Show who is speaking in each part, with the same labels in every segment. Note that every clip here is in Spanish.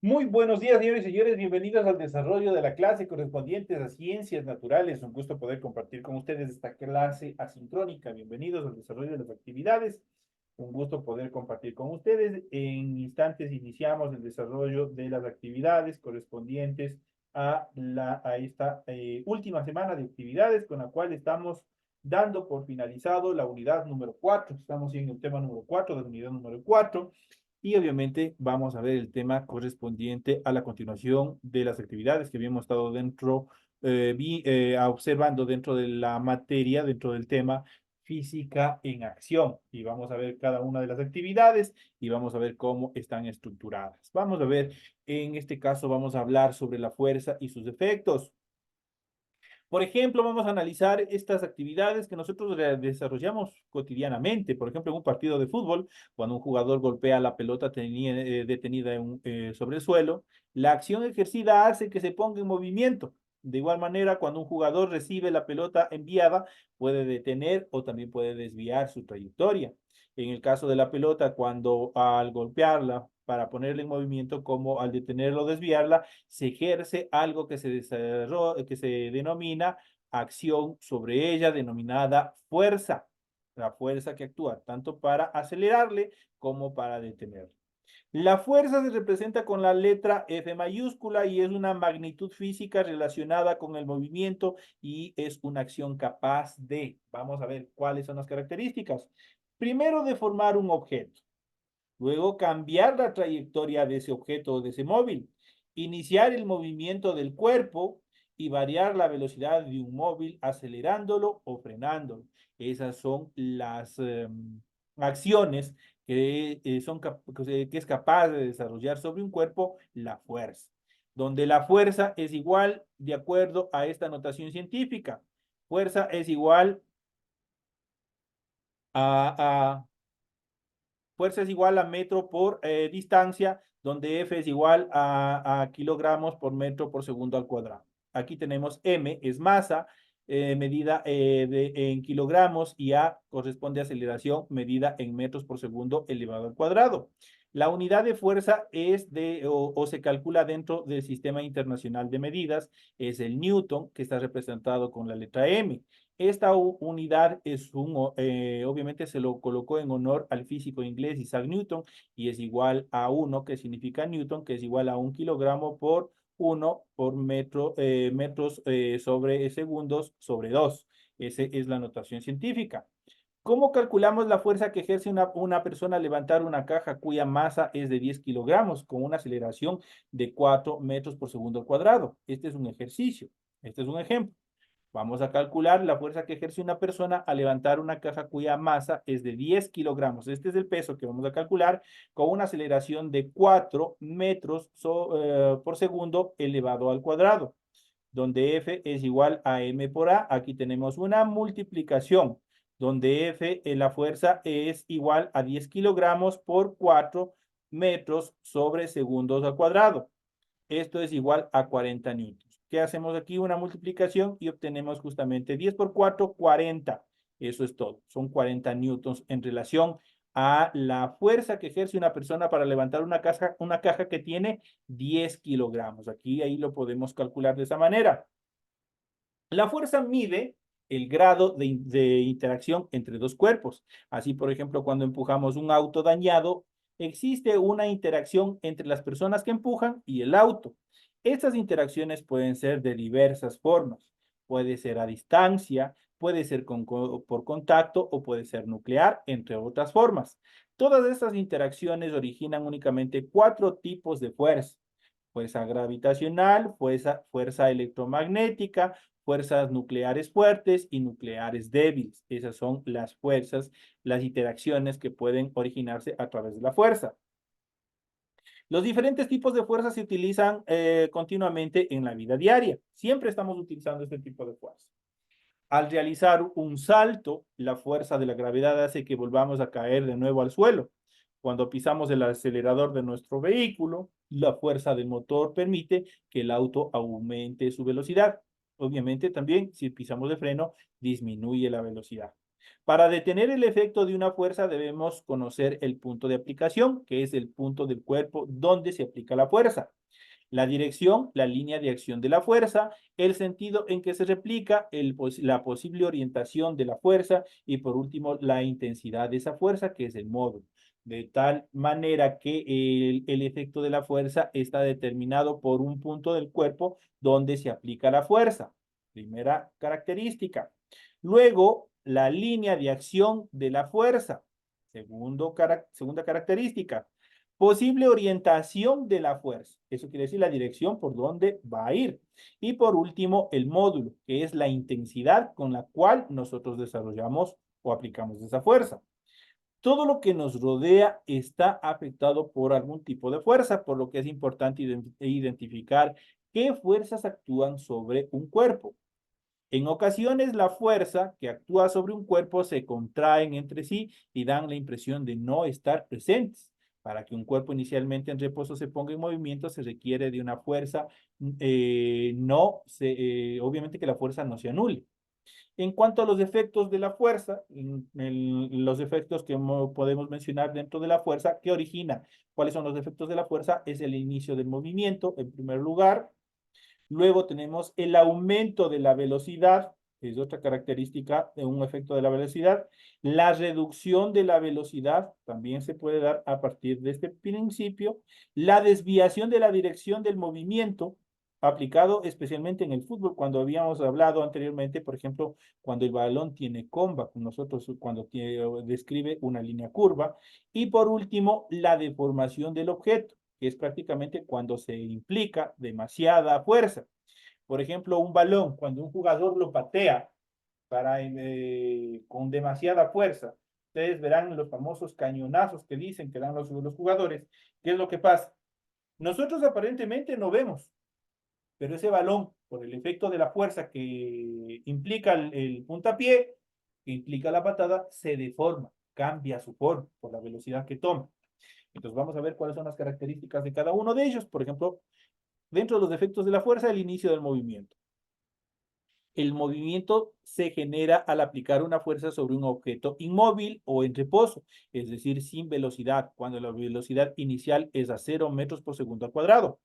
Speaker 1: Muy buenos días, señores y señores. Bienvenidos al desarrollo de la clase correspondiente a ciencias naturales. Un gusto poder compartir con ustedes esta clase asincrónica. Bienvenidos al desarrollo de las actividades. Un gusto poder compartir con ustedes. En instantes iniciamos el desarrollo de las actividades correspondientes a esta última semana de actividades con la cual estamos dando por finalizado la unidad número 4. Estamos en el tema número 4 de la unidad número 4. Y obviamente vamos a ver el tema correspondiente a la continuación de las actividades que habíamos estado observando dentro de la materia, dentro del tema física en acción. Y vamos a ver cada una de las actividades y vamos a ver cómo están estructuradas. Vamos a ver, en este caso vamos a hablar sobre la fuerza y sus efectos. Por ejemplo, vamos a analizar estas actividades que nosotros desarrollamos cotidianamente. Por ejemplo, en un partido de fútbol, cuando un jugador golpea la pelota detenida sobre el suelo, la acción ejercida hace que se ponga en movimiento. De igual manera, cuando un jugador recibe la pelota enviada, puede detener o también puede desviar su trayectoria. En el caso de la pelota, cuando al golpearla para ponerla en movimiento, como al detenerla o desviarla, se ejerce algo que se denomina acción sobre ella, denominada fuerza. La fuerza que actúa tanto para acelerarle como para detenerle. La fuerza se representa con la letra F mayúscula y es una magnitud física relacionada con el movimiento y es una acción capaz de, vamos a ver cuáles son las características. Primero, de formar un objeto. Luego, cambiar la trayectoria de ese objeto o de ese móvil. Iniciar el movimiento del cuerpo y variar la velocidad de un móvil acelerándolo o frenándolo. Esas son las acciones que es capaz de desarrollar sobre un cuerpo la fuerza. Donde la fuerza es igual, de acuerdo a esta notación científica, fuerza es igual a fuerza es igual a metro por distancia, donde F es igual a kilogramos por metro por segundo al cuadrado. Aquí tenemos M, es masa, medida en kilogramos, y A corresponde a aceleración medida en metros por segundo elevado al cuadrado. La unidad de fuerza o se calcula dentro del Sistema Internacional de Medidas, es el Newton, que está representado con la letra M. Esta unidad obviamente se lo colocó en honor al físico inglés Isaac Newton, y es igual a 1, que significa Newton, que es igual a 1 kilogramo por 1 por metros sobre segundos sobre 2. Esa es la notación científica. ¿Cómo calculamos la fuerza que ejerce una persona al levantar una caja cuya masa es de 10 kilogramos con una aceleración de 4 metros por segundo al cuadrado? Este es un ejercicio. Este es un ejemplo. Vamos a calcular la fuerza que ejerce una persona al levantar una caja cuya masa es de 10 kilogramos. Este es el peso que vamos a calcular con una aceleración de 4 metros por segundo elevado al cuadrado, donde F es igual a M por A. Aquí tenemos una multiplicación, donde F en la fuerza es igual a 10 kilogramos por 4 metros sobre segundos al cuadrado. Esto es igual a 40 newtons. ¿Qué hacemos aquí? Una multiplicación y obtenemos justamente 10 por 4, 40. Eso es todo. Son 40 newtons en relación a la fuerza que ejerce una persona para levantar una caja que tiene 10 kilogramos. Aquí, ahí lo podemos calcular de esa manera. La fuerza mide el grado de interacción entre dos cuerpos. Así, por ejemplo, cuando empujamos un auto dañado, existe una interacción entre las personas que empujan y el auto. Estas interacciones pueden ser de diversas formas. Puede ser a distancia, puede ser por contacto o puede ser nuclear, entre otras formas. Todas estas interacciones originan únicamente cuatro tipos de fuerza: fuerza gravitacional, fuerza electromagnética, fuerzas nucleares fuertes y nucleares débiles. Esas son las fuerzas, las interacciones que pueden originarse a través de la fuerza. Los diferentes tipos de fuerza se utilizan continuamente en la vida diaria. Siempre estamos utilizando este tipo de fuerza. Al realizar un salto, la fuerza de la gravedad hace que volvamos a caer de nuevo al suelo. Cuando pisamos el acelerador de nuestro vehículo, la fuerza del motor permite que el auto aumente su velocidad. Obviamente también, si pisamos de freno, disminuye la velocidad. Para detener el efecto de una fuerza debemos conocer el punto de aplicación, que es el punto del cuerpo donde se aplica la fuerza. La dirección, la línea de acción de la fuerza, el sentido en que se replica, la posible orientación de la fuerza y por último la intensidad de esa fuerza, que es el módulo. De tal manera que el efecto de la fuerza está determinado por un punto del cuerpo donde se aplica la fuerza. Primera característica. Luego, la línea de acción de la fuerza. Segunda característica. Posible orientación de la fuerza. Eso quiere decir la dirección por donde va a ir. Y por último, el módulo, que es la intensidad con la cual nosotros desarrollamos o aplicamos esa fuerza. Todo lo que nos rodea está afectado por algún tipo de fuerza, por lo que es importante identificar qué fuerzas actúan sobre un cuerpo. En ocasiones, la fuerza que actúa sobre un cuerpo se contraen entre sí y dan la impresión de no estar presentes. Para que un cuerpo inicialmente en reposo se ponga en movimiento, se requiere de una fuerza, obviamente que la fuerza no se anule. En cuanto a los efectos de la fuerza, los efectos que podemos mencionar dentro de la fuerza, ¿qué origina? ¿Cuáles son los efectos de la fuerza? Es el inicio del movimiento, en primer lugar. Luego tenemos el aumento de la velocidad, es otra característica de un efecto de la velocidad. La reducción de la velocidad también se puede dar a partir de este principio. La desviación de la dirección del movimiento, aplicado especialmente en el fútbol, cuando habíamos hablado anteriormente, por ejemplo, cuando el balón tiene comba, nosotros cuando describe una línea curva. Y por último, la deformación del objeto, que es prácticamente cuando se implica demasiada fuerza. Por ejemplo, un balón, cuando un jugador lo patea con demasiada fuerza, ustedes verán los famosos cañonazos que dicen que dan los jugadores. ¿Qué es lo que pasa? Nosotros aparentemente no vemos, pero ese balón, por el efecto de la fuerza que implica el puntapié, que implica la patada, se deforma, cambia su forma por la velocidad que toma. Entonces vamos a ver cuáles son las características de cada uno de ellos. Por ejemplo, dentro de los efectos de la fuerza, el inicio del movimiento. El movimiento se genera al aplicar una fuerza sobre un objeto inmóvil o en reposo, es decir, sin velocidad, cuando la velocidad inicial es a 0 metros por segundo al cuadrado.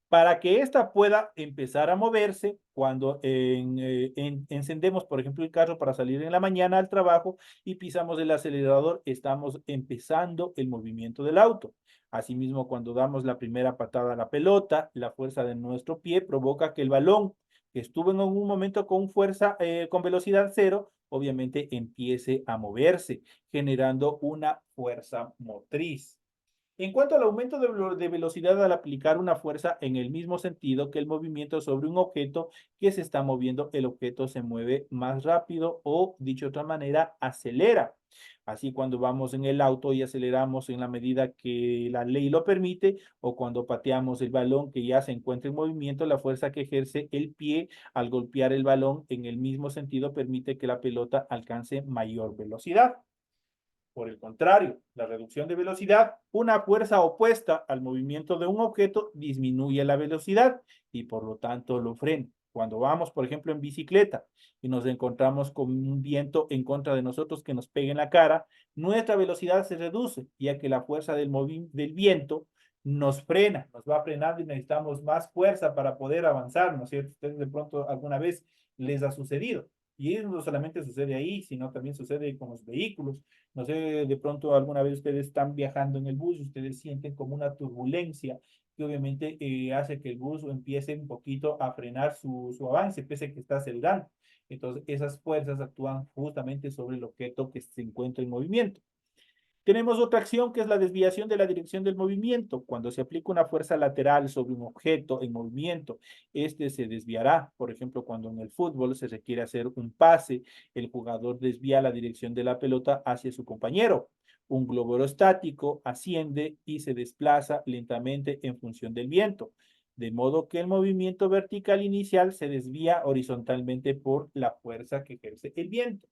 Speaker 1: Para que ésta pueda empezar a moverse, cuando encendemos, por ejemplo, el carro para salir en la mañana al trabajo y pisamos el acelerador, estamos empezando el movimiento del auto. Asimismo, cuando damos la primera patada a la pelota, la fuerza de nuestro pie provoca que el balón, que estuvo en algún momento con fuerza, con velocidad cero, obviamente empiece a moverse, generando una fuerza motriz. En cuanto al aumento de velocidad al aplicar una fuerza en el mismo sentido que el movimiento sobre un objeto que se está moviendo, el objeto se mueve más rápido o, dicho de otra manera, acelera. Así cuando vamos en el auto y aceleramos en la medida que la ley lo permite, o cuando pateamos el balón que ya se encuentra en movimiento, la fuerza que ejerce el pie al golpear el balón en el mismo sentido permite que la pelota alcance mayor velocidad. Por el contrario, la reducción de velocidad, una fuerza opuesta al movimiento de un objeto, disminuye la velocidad y por lo tanto lo frena. Cuando vamos, por ejemplo, en bicicleta y nos encontramos con un viento en contra de nosotros que nos pegue en la cara, nuestra velocidad se reduce, ya que la fuerza del viento nos frena, nos va frenando y necesitamos más fuerza para poder avanzar, ¿no es cierto? Ustedes de pronto alguna vez les ha sucedido. Y no solamente sucede ahí, sino también sucede con los vehículos. No sé, de pronto alguna vez ustedes están viajando en el bus, ustedes sienten como una turbulencia que obviamente hace que el bus empiece un poquito a frenar su avance, pese a que está acelerando. Entonces, esas fuerzas actúan justamente sobre el objeto que se encuentra en movimiento. Tenemos otra acción que es la desviación de la dirección del movimiento. Cuando se aplica una fuerza lateral sobre un objeto en movimiento, este se desviará. Por ejemplo, cuando en el fútbol se requiere hacer un pase, el jugador desvía la dirección de la pelota hacia su compañero. Un globo aerostático asciende y se desplaza lentamente en función del viento, de modo que el movimiento vertical inicial se desvía horizontalmente por la fuerza que ejerce el viento.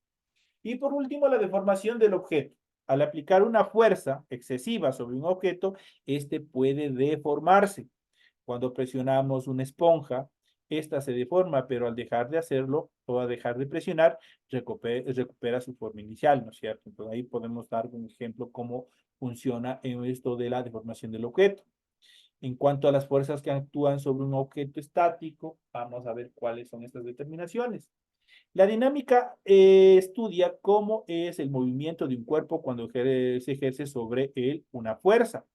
Speaker 1: Y por último, la deformación del objeto. Al aplicar una fuerza excesiva sobre un objeto, este puede deformarse. Cuando presionamos una esponja, esta se deforma, pero al dejar de hacerlo o a dejar de presionar, recupera su forma inicial, ¿no es cierto? Entonces ahí podemos dar un ejemplo cómo funciona en esto de la deformación del objeto. En cuanto a las fuerzas que actúan sobre un objeto estático, vamos a ver cuáles son estas determinaciones. La dinámica estudia cómo es el movimiento de un cuerpo cuando se ejerce sobre él una fuerza.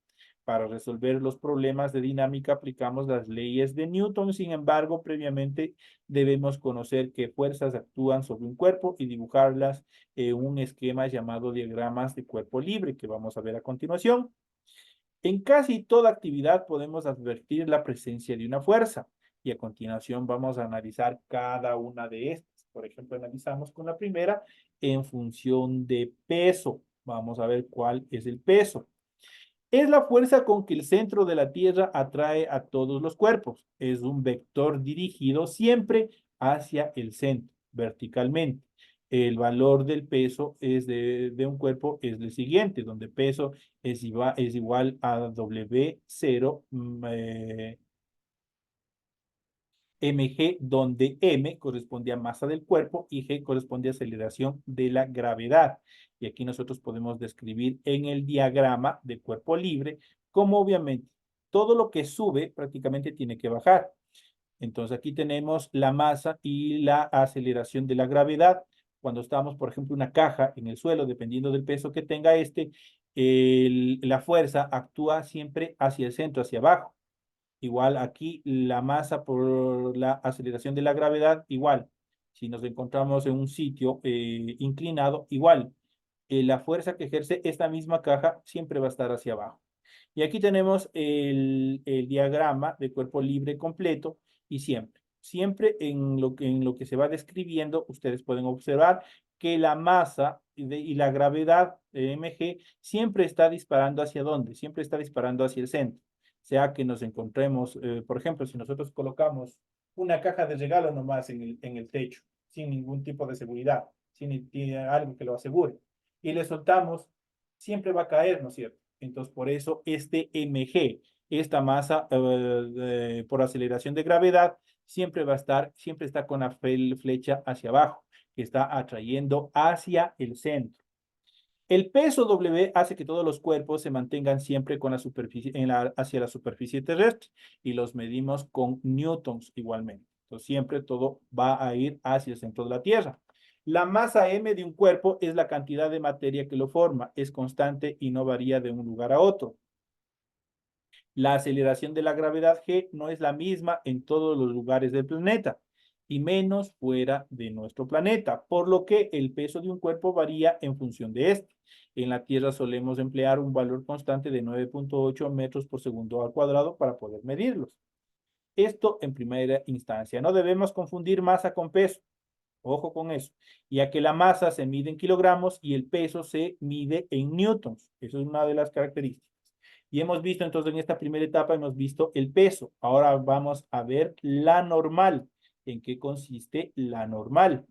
Speaker 1: Para resolver los problemas de dinámica aplicamos las leyes de Newton. Sin embargo, previamente debemos conocer qué fuerzas actúan sobre un cuerpo y dibujarlas en un esquema llamado diagramas de cuerpo libre, que vamos a ver a continuación. En casi toda actividad podemos advertir la presencia de una fuerza y a continuación vamos a analizar cada una de estas. Por ejemplo, analizamos con la primera en función de peso. Vamos a ver cuál es el peso. Es la fuerza con que el centro de la Tierra atrae a todos los cuerpos. Es un vector dirigido siempre hacia el centro, verticalmente. El valor del peso de un cuerpo es el siguiente, donde peso es igual a W0 mg, donde m corresponde a masa del cuerpo y g corresponde a aceleración de la gravedad. Y aquí nosotros podemos describir en el diagrama de cuerpo libre como obviamente todo lo que sube prácticamente tiene que bajar. Entonces aquí tenemos la masa y la aceleración de la gravedad. Cuando estamos, por ejemplo, una caja en el suelo, dependiendo del peso que tenga la fuerza actúa siempre hacia el centro, hacia abajo. Igual aquí la masa por la aceleración de la gravedad, igual. Si nos encontramos en un sitio inclinado, igual. La fuerza que ejerce esta misma caja siempre va a estar hacia abajo. Y aquí tenemos el diagrama de cuerpo libre completo y siempre en lo que se va describiendo, ustedes pueden observar que la masa y la gravedad mg siempre está disparando hacia dónde, siempre está disparando hacia el centro. Sea que nos encontremos, por ejemplo, si nosotros colocamos una caja de regalo nomás en el techo, sin ningún tipo de seguridad, sin algo que lo asegure, y le soltamos, siempre va a caer, ¿no es cierto? Entonces, por eso este mg, esta masa por aceleración de gravedad, siempre está con la flecha hacia abajo, que está atrayendo hacia el centro. El peso W hace que todos los cuerpos se mantengan siempre con la superficie, hacia la superficie terrestre y los medimos con newtons igualmente. Entonces siempre todo va a ir hacia el centro de la Tierra. La masa M de un cuerpo es la cantidad de materia que lo forma, es constante y no varía de un lugar a otro. La aceleración de la gravedad G no es la misma en todos los lugares del planeta y menos fuera de nuestro planeta, por lo que el peso de un cuerpo varía en función de este. En la Tierra solemos emplear un valor constante de 9.8 metros por segundo al cuadrado para poder medirlos. Esto en primera instancia. No debemos confundir masa con peso. Ojo con eso, ya que la masa se mide en kilogramos y el peso se mide en newtons. Eso es una de las características. Y hemos visto entonces en esta primera etapa, hemos visto el peso. Ahora vamos a ver la normal. ¿En qué consiste la normal?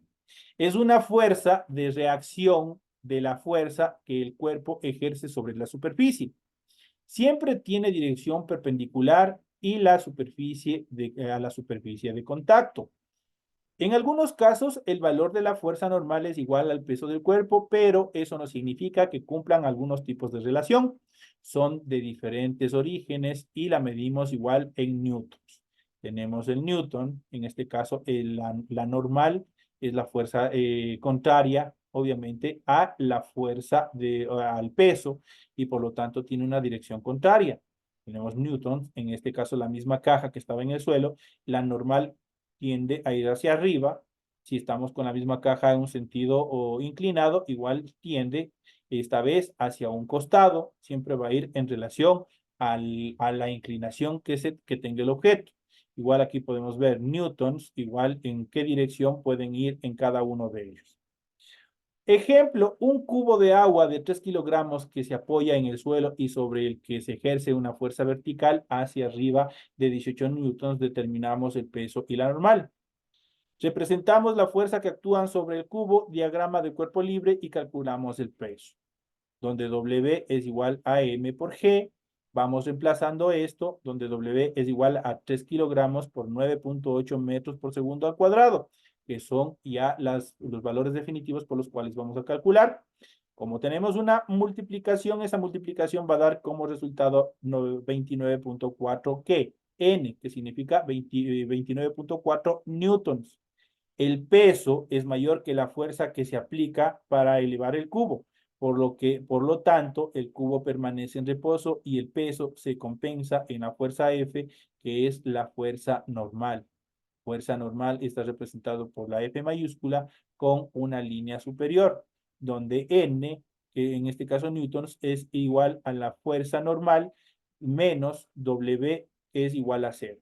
Speaker 1: Es una fuerza de reacción de la fuerza que el cuerpo ejerce sobre la superficie. Siempre tiene dirección perpendicular y a la superficie de contacto. En algunos casos, el valor de la fuerza normal es igual al peso del cuerpo, pero eso no significa que cumplan algunos tipos de relación. Son de diferentes orígenes y la medimos igual en newtons. Tenemos el newton, en este caso la normal es la fuerza contraria, obviamente, a la fuerza al peso y por lo tanto tiene una dirección contraria. Tenemos newtons, en este caso la misma caja que estaba en el suelo, la normal tiende a ir hacia arriba. Si estamos con la misma caja en un sentido inclinado, igual tiende esta vez hacia un costado. Siempre va a ir en relación a la inclinación que tenga el objeto. Igual aquí podemos ver newtons, igual en qué dirección pueden ir en cada uno de ellos. Ejemplo, un cubo de agua de 3 kilogramos que se apoya en el suelo y sobre el que se ejerce una fuerza vertical hacia arriba de 18 newtons, determinamos el peso y la normal. Representamos la fuerza que actúan sobre el cubo, diagrama de cuerpo libre y calculamos el peso, donde W es igual a M por G. Vamos reemplazando esto, donde W es igual a 3 kilogramos por 9.8 metros por segundo al cuadrado, que son ya los valores definitivos por los cuales vamos a calcular. Como tenemos una multiplicación, esa multiplicación va a dar como resultado 29.4, ¿qué? N, que significa 29.4 newtons. El peso es mayor que la fuerza que se aplica para elevar el cubo, por lo tanto, el cubo permanece en reposo y el peso se compensa en la fuerza F, que es la fuerza normal. Fuerza normal está representado por la F mayúscula con una línea superior, donde N, que en este caso newtons, es igual a la fuerza normal menos W, que es igual a cero,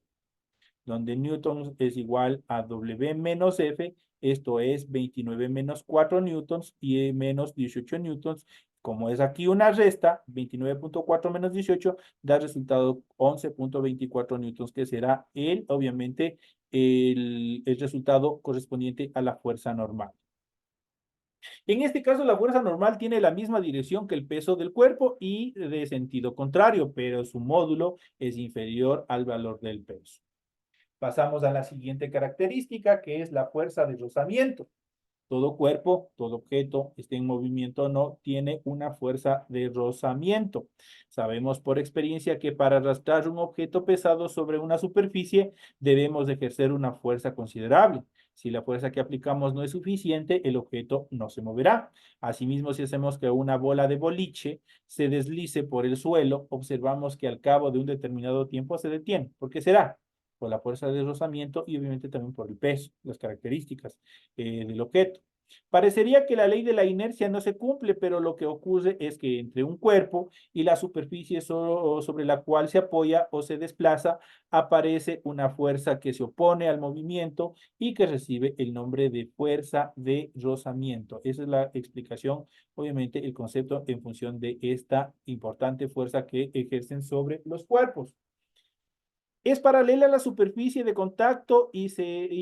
Speaker 1: donde newtons es igual a W menos F, esto es 29 menos 4 newtons y menos 18 newtons. Como es aquí una resta, 29.4 menos 18 da resultado 11.24 newtons, que será obviamente, el resultado correspondiente a la fuerza normal. En este caso, la fuerza normal tiene la misma dirección que el peso del cuerpo y de sentido contrario, pero su módulo es inferior al valor del peso. Pasamos a la siguiente característica, que es la fuerza de rozamiento. Todo cuerpo, todo objeto, esté en movimiento o no, tiene una fuerza de rozamiento. Sabemos por experiencia que para arrastrar un objeto pesado sobre una superficie debemos ejercer una fuerza considerable. Si la fuerza que aplicamos no es suficiente, el objeto no se moverá. Asimismo, si hacemos que una bola de boliche se deslice por el suelo, observamos que al cabo de un determinado tiempo se detiene. ¿Por qué será? Por la fuerza de rozamiento y obviamente también por el peso, las características del objeto. Parecería que la ley de la inercia no se cumple, pero lo que ocurre es que entre un cuerpo y la superficie sobre la cual se apoya o se desplaza, aparece una fuerza que se opone al movimiento y que recibe el nombre de fuerza de rozamiento. Esa es la explicación, obviamente, el concepto en función de esta importante fuerza que ejercen sobre los cuerpos. Es paralela a la superficie de contacto y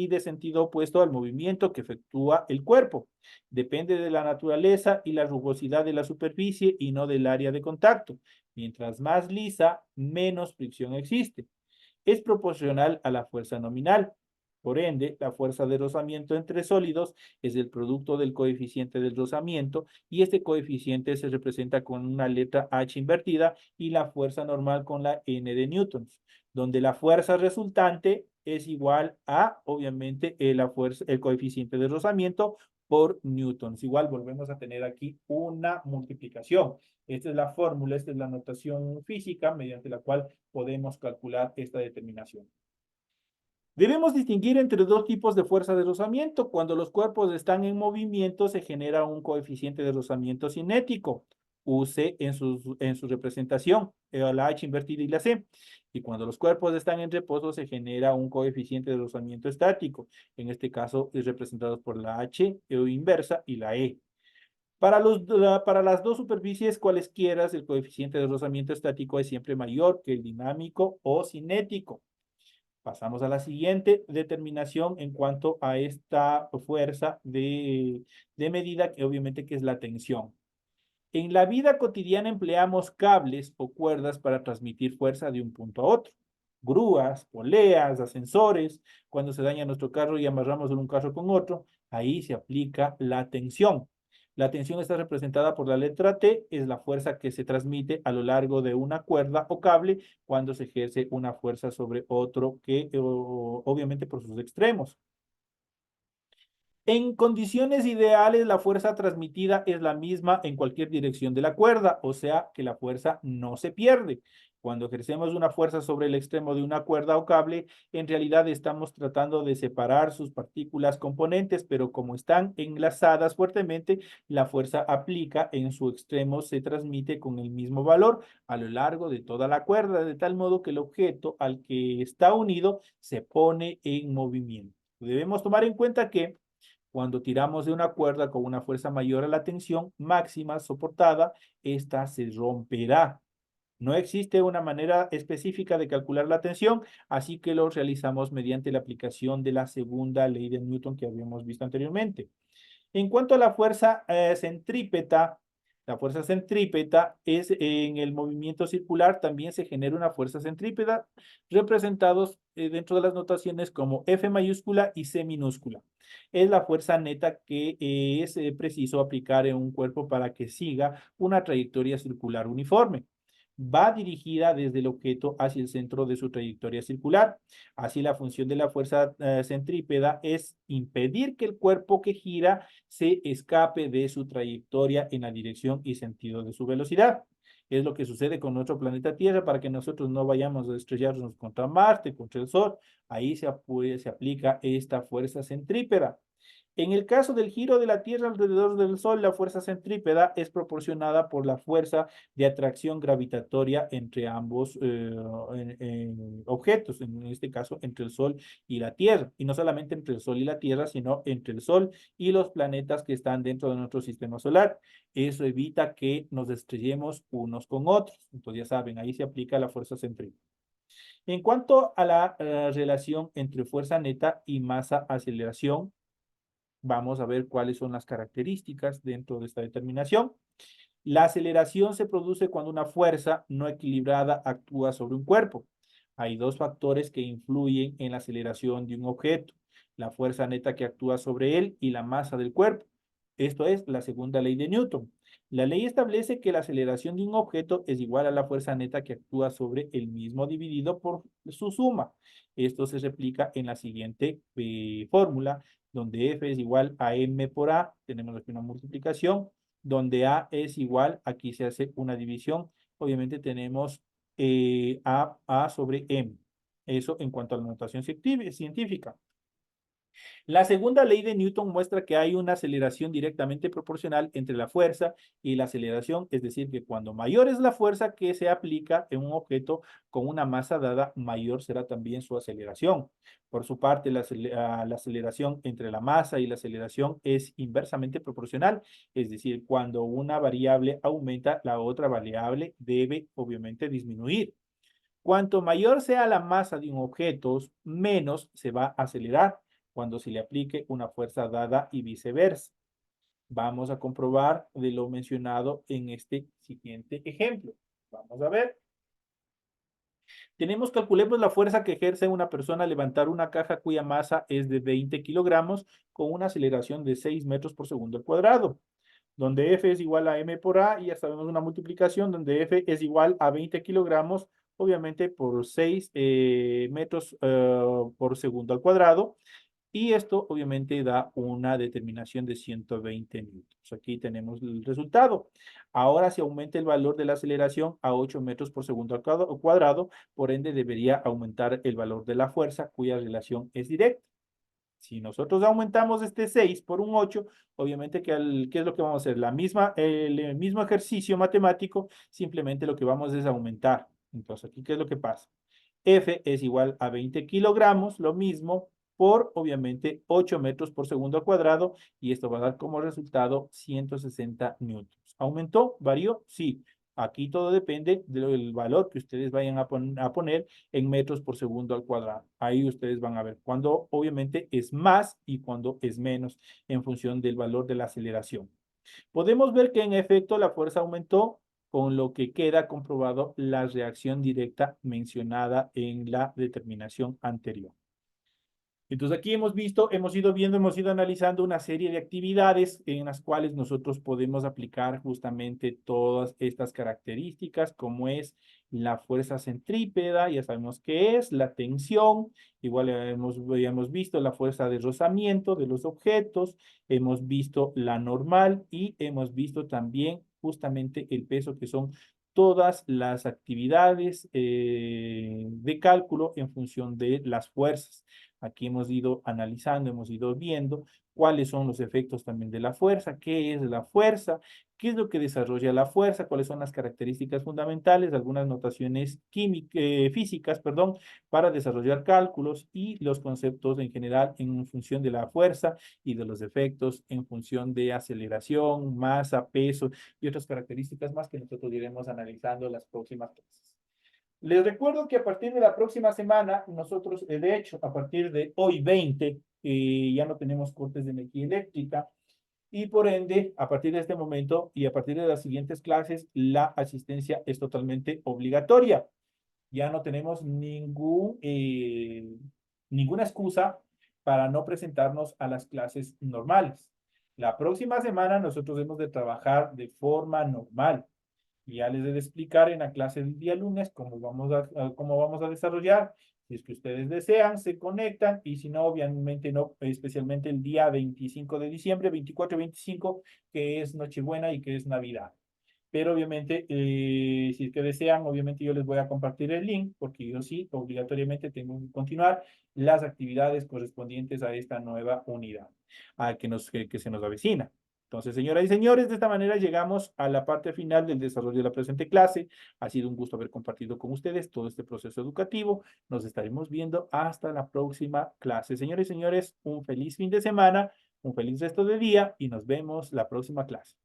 Speaker 1: de sentido opuesto al movimiento que efectúa el cuerpo. Depende de la naturaleza y la rugosidad de la superficie y no del área de contacto. Mientras más lisa, menos fricción existe. Es proporcional a la fuerza nominal. Por ende, la fuerza de rozamiento entre sólidos es el producto del coeficiente del rozamiento y este coeficiente se representa con una letra H invertida y la fuerza normal con la N de newtons, donde la fuerza resultante es igual a, obviamente, el coeficiente de rozamiento por newtons. Igual volvemos a tener aquí una multiplicación. Esta es la fórmula, esta es la notación física mediante la cual podemos calcular esta determinación. Debemos distinguir entre dos tipos de fuerza de rozamiento. Cuando los cuerpos están en movimiento, se genera un coeficiente de rozamiento cinético, UC en su representación, la H invertida y la C. Y cuando los cuerpos están en reposo, se genera un coeficiente de rozamiento estático. En este caso, es representado por la H inversa y la E. Para las dos superficies cualesquiera, el coeficiente de rozamiento estático es siempre mayor que el dinámico o cinético. Pasamos a la siguiente determinación en cuanto a esta fuerza de medida, que obviamente que es la tensión. En la vida cotidiana empleamos cables o cuerdas para transmitir fuerza de un punto a otro. Grúas, poleas, ascensores. Cuando se daña nuestro carro y amarramos un carro con otro, ahí se aplica la tensión. La tensión está representada por la letra T, es la fuerza que se transmite a lo largo de una cuerda o cable cuando se ejerce una fuerza sobre otro que obviamente por sus extremos. En condiciones ideales, la fuerza transmitida es la misma en cualquier dirección de la cuerda, o sea que la fuerza no se pierde. Cuando ejercemos una fuerza sobre el extremo de una cuerda o cable, en realidad estamos tratando de separar sus partículas componentes, pero como están enlazadas fuertemente, la fuerza aplica en su extremo se transmite con el mismo valor a lo largo de toda la cuerda, de tal modo que el objeto al que está unido se pone en movimiento. Debemos tomar en cuenta que cuando tiramos de una cuerda con una fuerza mayor a la tensión máxima soportada, esta se romperá. No existe una manera específica de calcular la tensión, así que lo realizamos mediante la aplicación de la segunda ley de Newton que habíamos visto anteriormente. En cuanto a la fuerza centrípeta, La fuerza centrípeta es en el movimiento circular, también se genera una fuerza centrípeta, representados dentro de las notaciones como F mayúscula y C minúscula. Es la fuerza neta que es preciso aplicar en un cuerpo para que siga una trayectoria circular uniforme. Va dirigida desde el objeto hacia el centro de su trayectoria circular. Así, la función de la fuerza centrípeta es impedir que el cuerpo que gira se escape de su trayectoria en la dirección y sentido de su velocidad. Es lo que sucede con nuestro planeta Tierra para que nosotros no vayamos a estrellarnos contra Marte, contra el Sol. Ahí se aplica esta fuerza centrípeta. En el caso del giro de la Tierra alrededor del Sol, la fuerza centrípeta es proporcionada por la fuerza de atracción gravitatoria entre ambos objetos, en este caso entre el Sol y la Tierra. Y no solamente entre el Sol y la Tierra, sino entre el Sol y los planetas que están dentro de nuestro sistema solar. Eso evita que nos estrellemos unos con otros. Entonces ya saben, ahí se aplica la fuerza centrípeta. En cuanto a la relación entre fuerza neta y masa-aceleración, vamos a ver cuáles son las características dentro de esta determinación. La aceleración se produce cuando una fuerza no equilibrada actúa sobre un cuerpo. Hay dos factores que influyen en la aceleración de un objeto: la fuerza neta que actúa sobre él y la masa del cuerpo. Esto es la segunda ley de Newton. La ley establece que la aceleración de un objeto es igual a la fuerza neta que actúa sobre el mismo dividido por su suma. Esto se replica en la siguiente fórmula, donde F es igual a M por A. Tenemos aquí una multiplicación donde A es igual, aquí se hace una división, obviamente tenemos A sobre M. Eso en cuanto a la notación científica. La segunda ley de Newton muestra que hay una aceleración directamente proporcional entre la fuerza y la aceleración, es decir, que cuando mayor es la fuerza que se aplica en un objeto con una masa dada, mayor será también su aceleración. Por su parte, la aceleración entre la masa y la aceleración es inversamente proporcional, es decir, cuando una variable aumenta, la otra variable debe obviamente disminuir. Cuanto mayor sea la masa de un objeto, menos se va a acelerar cuando se le aplique una fuerza dada y viceversa. Vamos a comprobar de lo mencionado en este siguiente ejemplo. Vamos a ver. Calculemos la fuerza que ejerce una persona al levantar una caja cuya masa es de 20 kilogramos con una aceleración de 6 metros por segundo al cuadrado, donde F es igual a M por A, y ya sabemos una multiplicación donde F es igual a 20 kilogramos, obviamente por 6 metros por segundo al cuadrado, y esto obviamente da una determinación de 120 newtons. Aquí tenemos el resultado. Ahora se aumenta el valor de la aceleración a 8 metros por segundo al cuadrado, por ende debería aumentar el valor de la fuerza cuya relación es directa. Si nosotros aumentamos este 6 por un 8, obviamente, ¿qué es lo que vamos a hacer? El mismo ejercicio matemático, simplemente lo que vamos es aumentar. Entonces, aquí, ¿qué es lo que pasa? F es igual a 20 kilogramos, lo mismo, por obviamente 8 metros por segundo al cuadrado, y esto va a dar como resultado 160 newtons. ¿Aumentó? ¿Varió? Sí. Aquí todo depende del valor que ustedes vayan a poner en metros por segundo al cuadrado. Ahí ustedes van a ver cuándo obviamente es más y cuándo es menos en función del valor de la aceleración. Podemos ver que en efecto la fuerza aumentó, con lo que queda comprobado la reacción directa mencionada en la determinación anterior. Entonces aquí hemos ido viendo, hemos ido analizando una serie de actividades en las cuales nosotros podemos aplicar justamente todas estas características, como es la fuerza centrípeta, ya sabemos qué es, la tensión, igual hemos visto la fuerza de rozamiento de los objetos, hemos visto la normal y hemos visto también justamente el peso, que son todas las actividades de cálculo en función de las fuerzas. Aquí hemos ido analizando, hemos ido viendo cuáles son los efectos también de la fuerza, qué es la fuerza, qué es lo que desarrolla la fuerza, cuáles son las características fundamentales, algunas notaciones físicas, perdón, para desarrollar cálculos, y los conceptos en general en función de la fuerza y de los efectos en función de aceleración, masa, peso y otras características más que nosotros iremos analizando en las próximas clases. Les recuerdo que a partir de la próxima semana, nosotros, de hecho, a partir de hoy 20, ya no tenemos cortes de energía eléctrica. y por ende, a partir de este momento y a partir de las siguientes clases, la asistencia es totalmente obligatoria. Ya no tenemos ninguna excusa para no presentarnos a las clases normales. La próxima semana nosotros hemos de trabajar de forma normal. Ya les he de explicar en la clase del día lunes cómo vamos a desarrollar. Si es que ustedes desean, se conectan y si no, obviamente no, especialmente el día 25 de diciembre, 24 y 25, que es Nochebuena y que es Navidad. Pero obviamente, si es que desean, obviamente yo les voy a compartir el link porque yo sí, obligatoriamente tengo que continuar las actividades correspondientes a esta nueva unidad que se nos avecina. Entonces, señoras y señores, de esta manera llegamos a la parte final del desarrollo de la presente clase. Ha sido un gusto haber compartido con ustedes todo este proceso educativo. Nos estaremos viendo hasta la próxima clase. Señores y señores, un feliz fin de semana, un feliz resto de día y nos vemos la próxima clase.